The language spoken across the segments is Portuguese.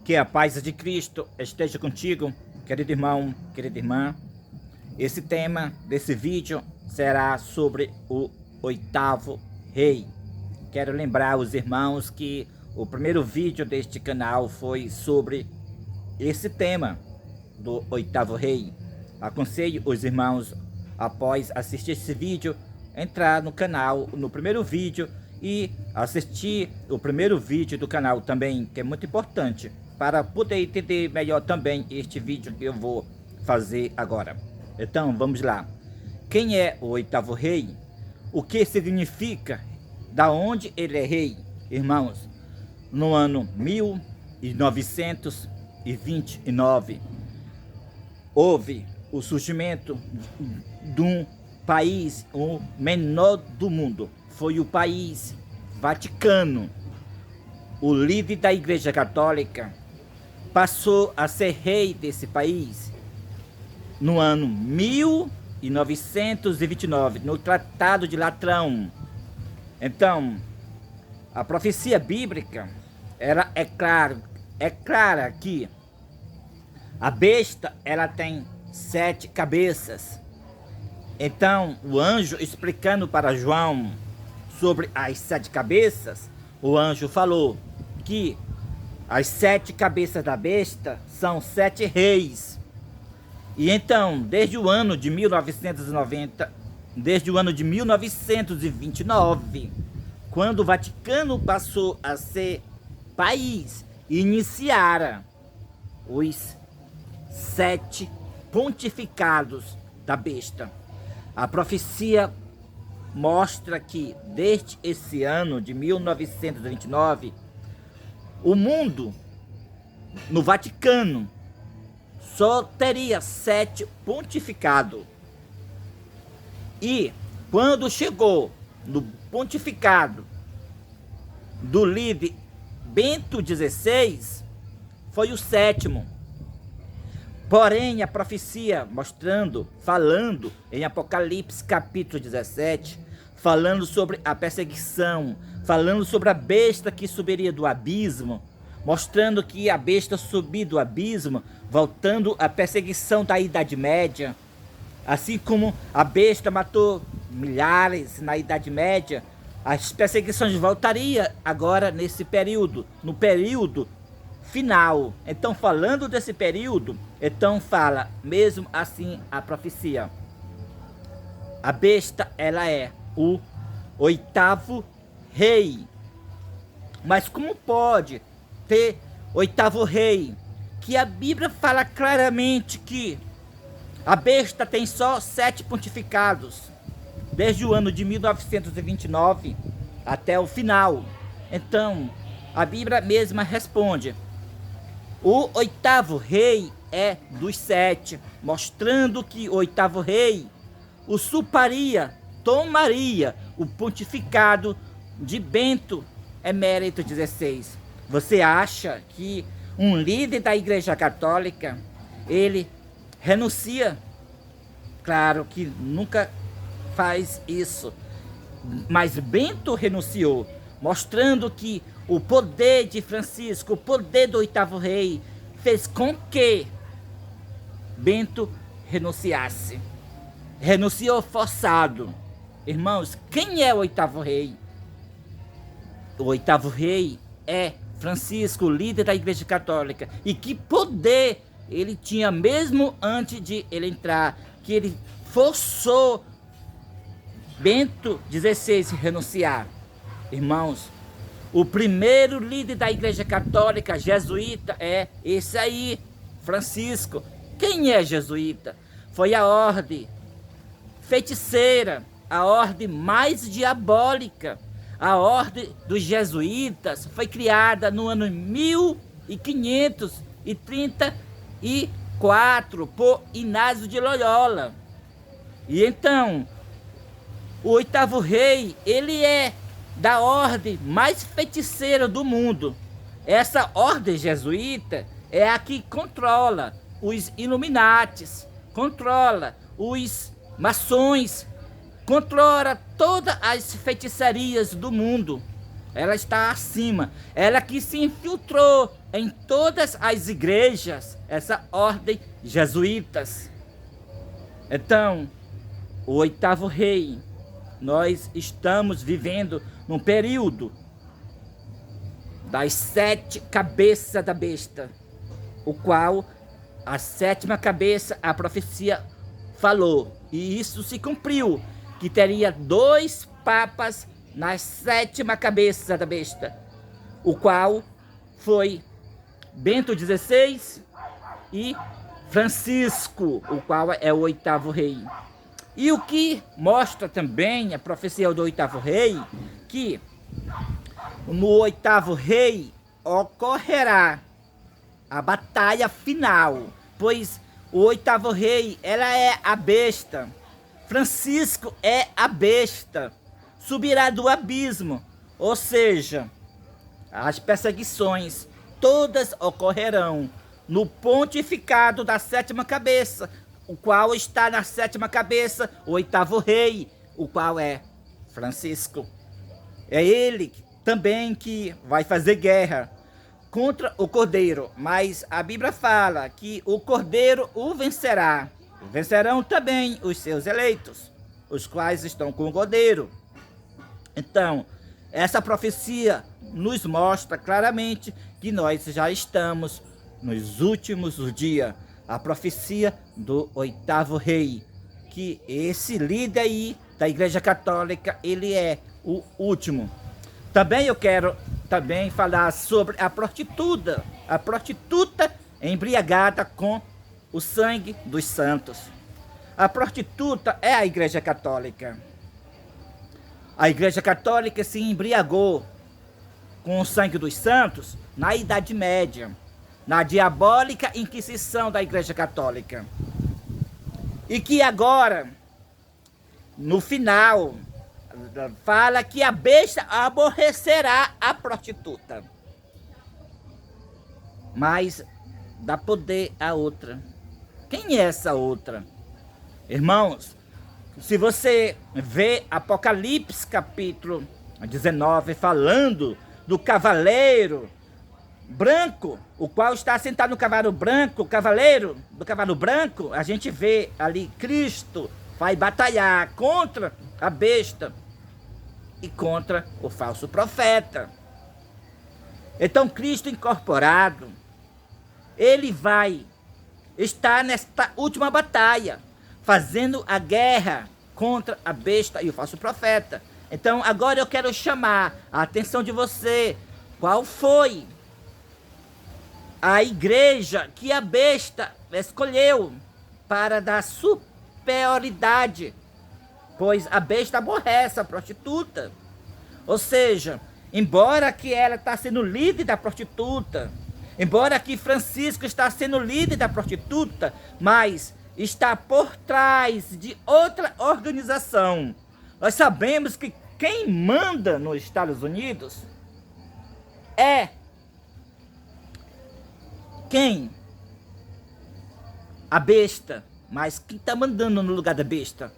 Que a paz de Cristo esteja contigo, querido irmão, querida irmã. Esse tema desse vídeo será sobre o oitavo rei. Quero lembrar os irmãos que o primeiro vídeo deste canal foi sobre esse tema do oitavo rei. Aconselho os irmãos, após assistir esse vídeo, entrar no canal, no primeiro vídeo, e assistir o primeiro vídeo do canal também, que é muito importante, para poder entender melhor também este vídeo que eu vou fazer agora. Então, vamos lá. Quem é o oitavo rei? O que significa? Da onde ele é rei? Irmãos, no ano 1929, houve o surgimento de um país, o menor do mundo. Foi o país Vaticano. O líder da Igreja Católica passou a ser rei desse país no ano 1929, no Tratado de Latrão. Então, a profecia bíblica ela é clara que a besta ela tem 7 cabeças. Então, o anjo explicando para João sobre as 7 cabeças, o anjo falou que as 7 cabeças da besta são 7 reis. E então, desde o ano de 1929, quando o Vaticano passou a ser país, iniciara os 7 pontificados da besta. A profecia mostra que desde esse ano de 1929, o mundo no Vaticano só teria 7 pontificados. E quando chegou no pontificado do líder Bento XVI, foi o 7º. Porém, a profecia falando em Apocalipse capítulo 17, falando sobre a perseguição, falando sobre a besta que subiria do abismo, mostrando que a besta subiu do abismo, voltando à perseguição da Idade Média. Assim como a besta matou milhares na Idade Média, as perseguições voltariam agora nesse período, no período final. Então, falando desse período, então fala mesmo assim a profecia. A besta ela é o oitavo rei. Mas como pode ter oitavo rei? Que a Bíblia fala claramente que a besta tem só 7 pontificados, desde o ano de 1929 até o final. Então, a Bíblia mesma responde: o oitavo rei é dos 7, mostrando que o oitavo rei tomaria o pontificado de Bento Emérito XVI. Você acha que um líder da Igreja Católica, ele renuncia? Claro que nunca faz isso. Mas Bento renunciou, mostrando que o poder de Francisco, o poder do oitavo rei, fez com que Bento renunciasse. Renunciou forçado. Irmãos, quem é o oitavo rei? O oitavo rei é Francisco, líder da Igreja Católica. E que poder ele tinha mesmo antes de ele entrar, que ele forçou Bento XVI renunciar. Irmãos, o primeiro líder da Igreja Católica jesuíta é esse aí, Francisco. Quem é jesuíta? Foi a ordem feiticeira, a ordem mais diabólica. A ordem dos jesuítas foi criada no ano 1534 por Inácio de Loyola. E então, o oitavo rei, ele é da ordem mais feiticeira do mundo. Essa ordem jesuíta é a que controla os Illuminatis, controla os maçons, controla todas as feitiçarias do mundo. Ela está acima. Ela que se infiltrou em todas as igrejas, essa ordem jesuítas. Então, o oitavo rei, nós estamos vivendo num período das 7 cabeças da besta, o qual a 7ª cabeça, a profecia falou, e isso se cumpriu, que teria 2 papas na 7ª cabeça da besta, o qual foi Bento XVI e Francisco, o qual é o oitavo rei. E o que mostra também a profecia do oitavo rei, que no oitavo rei ocorrerá a batalha final, pois o oitavo rei, ela é a besta, Francisco é a besta, subirá do abismo, ou seja, as perseguições todas ocorrerão no pontificado da 7ª cabeça, o qual está na 7ª cabeça, o oitavo rei, o qual é Francisco. É ele também que vai fazer guerra contra o Cordeiro, mas a Bíblia fala que o Cordeiro o vencerá. Vencerão também os seus eleitos, os quais estão com o Cordeiro. Então, essa profecia nos mostra claramente que nós já estamos nos últimos dias. A profecia do oitavo rei, que esse líder aí da Igreja Católica, ele é o último. Também eu quero falar sobre a prostituta embriagada com o sangue dos santos. A prostituta é a Igreja Católica. A Igreja Católica se embriagou com o sangue dos santos na Idade Média, na diabólica Inquisição da Igreja Católica. E que agora, no final, fala que a besta aborrecerá a prostituta, mas dá poder à outra. Quem é essa outra? Irmãos, se você vê Apocalipse capítulo 19, falando do cavaleiro branco, o qual está sentado no cavalo branco, o cavaleiro do cavalo branco, a gente vê ali Cristo vai batalhar contra a besta e contra o falso profeta. Então Cristo incorporado, ele vai estar nesta última batalha, fazendo a guerra contra a besta e o falso profeta. Então agora eu quero chamar a atenção de você. Qual foi a igreja que a besta escolheu para dar superioridade? Pois a besta aborrece a prostituta. Ou seja, embora que ela está sendo líder da prostituta, embora que Francisco está sendo líder da prostituta, mas está por trás de outra organização. Nós sabemos que quem manda nos Estados Unidos é quem? A besta. Mas quem está mandando no lugar da besta?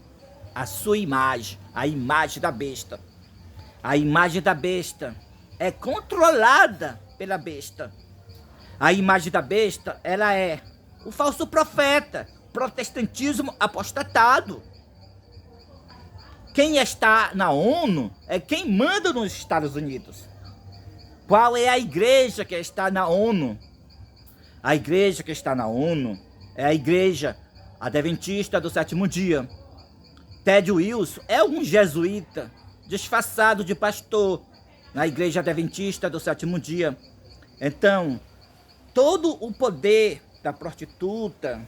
A sua imagem, a imagem da besta. A imagem da besta é controlada pela besta. A imagem da besta, ela é o falso profeta, protestantismo apostatado. Quem está na ONU é quem manda nos Estados Unidos. Qual é a igreja que está na ONU? A igreja que está na ONU é a igreja adventista do sétimo dia. Ted Wilson é um jesuíta disfarçado de pastor na igreja adventista do sétimo dia. Então, todo o poder da prostituta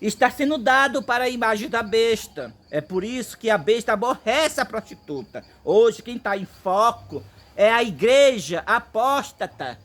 está sendo dado para a imagem da besta. É por isso que a besta aborrece a prostituta. Hoje quem está em foco é a igreja apóstata.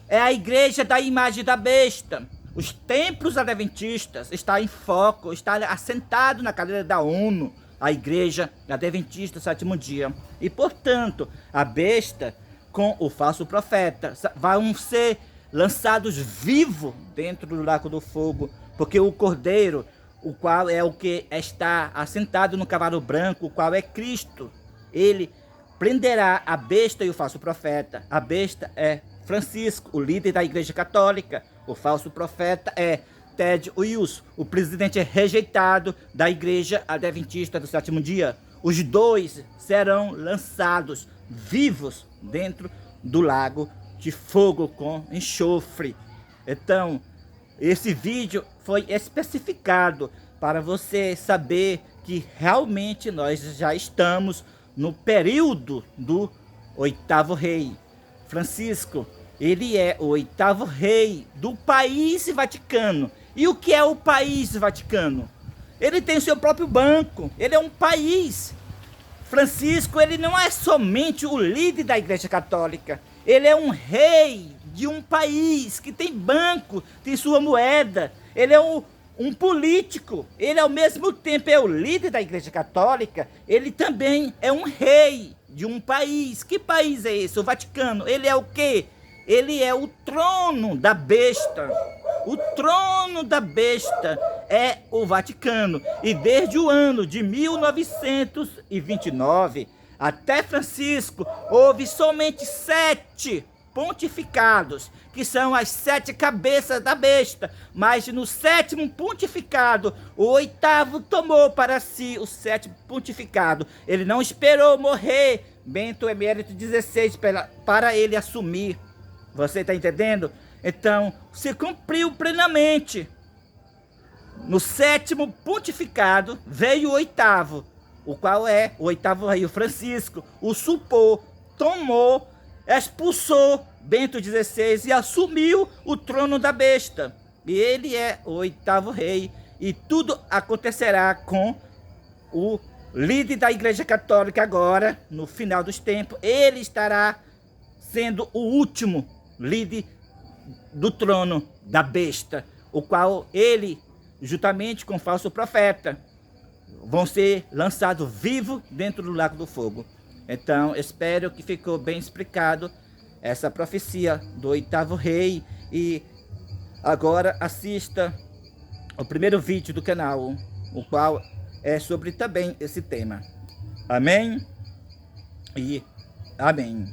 É a igreja da imagem da besta. Os templos adventistas estão em foco, está assentado na cadeira da ONU, a igreja adventista do sétimo dia. E, portanto, a besta com o falso profeta vão ser lançados vivos dentro do lago do fogo, porque o Cordeiro, o qual é o que está assentado no cavalo branco, o qual é Cristo, ele prenderá a besta e o falso profeta. A besta é Francisco, o líder da Igreja Católica. O falso profeta é Ted Wilson, o presidente rejeitado da Igreja Adventista do Sétimo Dia. Os dois serão lançados vivos dentro do lago de fogo com enxofre. Então, esse vídeo foi especificado para você saber que realmente nós já estamos no período do oitavo rei. Francisco, ele é o oitavo rei do país Vaticano. E o que é o país Vaticano? Ele tem o seu próprio banco, ele é um país. Francisco, ele não é somente o líder da Igreja Católica, ele é um rei de um país que tem banco, tem sua moeda. Ele é um político, ele ao mesmo tempo é o líder da Igreja Católica, ele também é um rei de um país. Que país é esse? O Vaticano. Ele é o quê? Ele é o trono da besta. O trono da besta é o Vaticano. E desde o ano de 1929 até Francisco, houve somente 7 pontificados, que são as 7 cabeças da besta. Mas no 7º pontificado, o 8º tomou para si o 7º pontificado. Ele não esperou morrer Bento Emérito XVI para ele assumir. Você está entendendo? Então, se cumpriu plenamente. No 7º pontificado veio o 8º, o qual é o 8º rei, o Francisco. Usurpou, tomou, expulsou Bento XVI e assumiu o trono da besta. E ele é o 8º rei. E tudo acontecerá com o líder da Igreja Católica agora, no final dos tempos. Ele estará sendo o último líder do trono da besta, o qual ele, juntamente com o falso profeta, vão ser lançados vivos dentro do lago do fogo. Então, espero que ficou bem explicado essa profecia do 8º rei. E agora assista o primeiro vídeo do canal, o qual é sobre também esse tema. Amém? E amém.